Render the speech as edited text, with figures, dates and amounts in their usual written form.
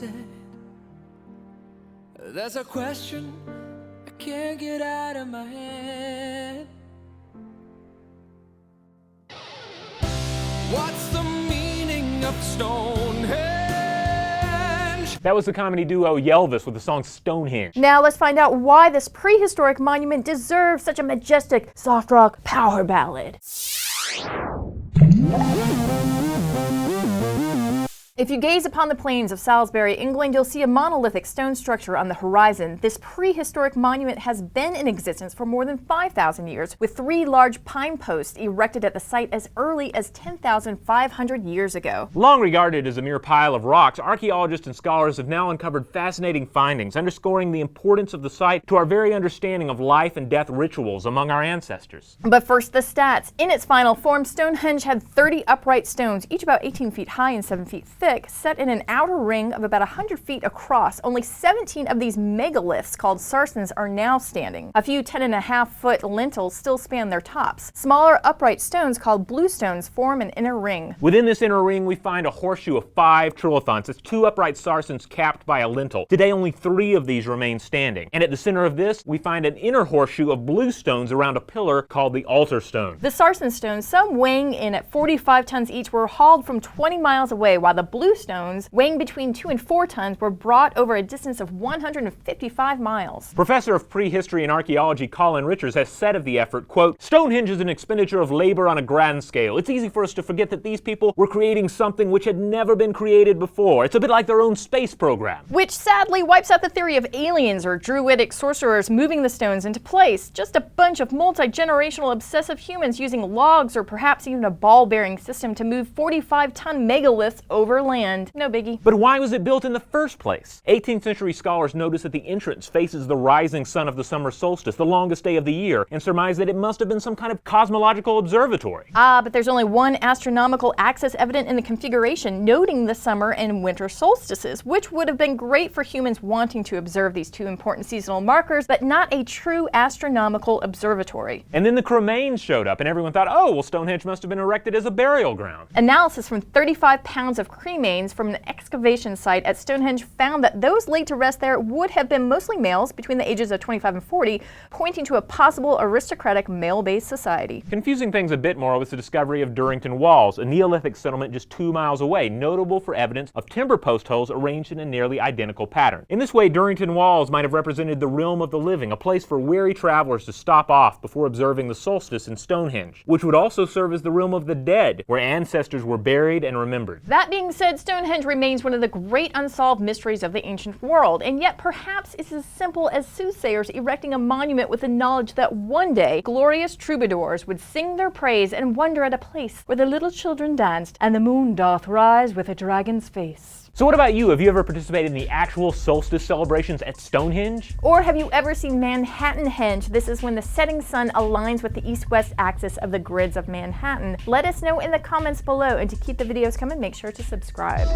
instead. There's a question I can't get out of my head. What's the meaning of Stonehenge? That was the comedy duo Ylvis with the song Stonehenge. Now let's find out why this prehistoric monument deserves such a majestic soft rock power ballad. If you gaze upon the plains of Salisbury, England, you'll see a monolithic stone structure on the horizon. This prehistoric monument has been in existence for more than 5,000 years, with 3 large pine posts erected at the site as early as 10,500 years ago. Long regarded as a mere pile of rocks, archaeologists and scholars have now uncovered fascinating findings, underscoring the importance of the site to our very understanding of life and death rituals among our ancestors. But first, the stats. In its final form, Stonehenge had 30 upright stones, each about 18 feet high and 7 feet thick, set in an outer ring of about 100 feet across. Only 17 of these megaliths, called sarsens, are now standing. A few 10.5-foot lintels still span their tops. Smaller upright stones, called bluestones, form an inner ring. Within this inner ring, we find a horseshoe of 5 trilithons. It's 2 upright sarsens capped by a lintel. Today, only 3 of these remain standing. And at the center of this, we find an inner horseshoe of bluestones around a pillar called the altar stone. The sarsen stones, some weighing in at 45 tons each, were hauled from 20 miles away, while the bluestones, weighing between 2 and 4 tons, were brought over a distance of 155 miles. Professor of Prehistory and Archaeology Colin Richards has said of the effort, quote, "Stonehenge is an expenditure of labor on a grand scale. It's easy for us to forget that these people were creating something which had never been created before. It's a bit like their own space program." Which sadly wipes out the theory of aliens or druidic sorcerers moving the stones into place. Just a bunch of multi-generational obsessive humans using logs or perhaps even a ball-bearing system to move 45-ton megaliths over land. No biggie. But why was it built in the first place? 18th century scholars noticed that the entrance faces the rising sun of the summer solstice, the longest day of the year, and surmised that it must have been some kind of cosmological observatory. But there's only one astronomical axis evident in the configuration, noting the summer and winter solstices, which would have been great for humans wanting to observe these 2 important seasonal markers, but not a true astronomical observatory. And then the cremains showed up, and everyone thought, oh, well, Stonehenge must have been erected as a burial ground. Analysis from 35 pounds of cremains from an excavation site at Stonehenge found that those laid to rest there would have been mostly males between the ages of 25 and 40, pointing to a possible aristocratic male-based society. Confusing things a bit more was the discovery of Durrington walls, a Neolithic settlement just 2 miles away, notable for evidence of timber post holes arranged in a nearly identical pattern. In this way, Durrington walls might have represented the realm of the living, a place for weary travelers to stop off before observing the solstice in Stonehenge, which would also serve as the realm of the dead, where ancestors were buried and remembered. That being said, Stonehenge remains one of the great unsolved mysteries of the ancient world, and yet perhaps it's as simple as soothsayers erecting a monument with the knowledge that one day glorious troubadours would sing their praise and wonder at a place where the little children danced and the moon doth rise with a dragon's face. So what about you? Have you ever participated in the actual solstice celebrations at Stonehenge? Or have you ever seen Manhattanhenge? This is when the setting sun aligns with the east-west axis of the grids of Manhattan. Let us know in the comments below, and to keep the videos coming, make sure to subscribe.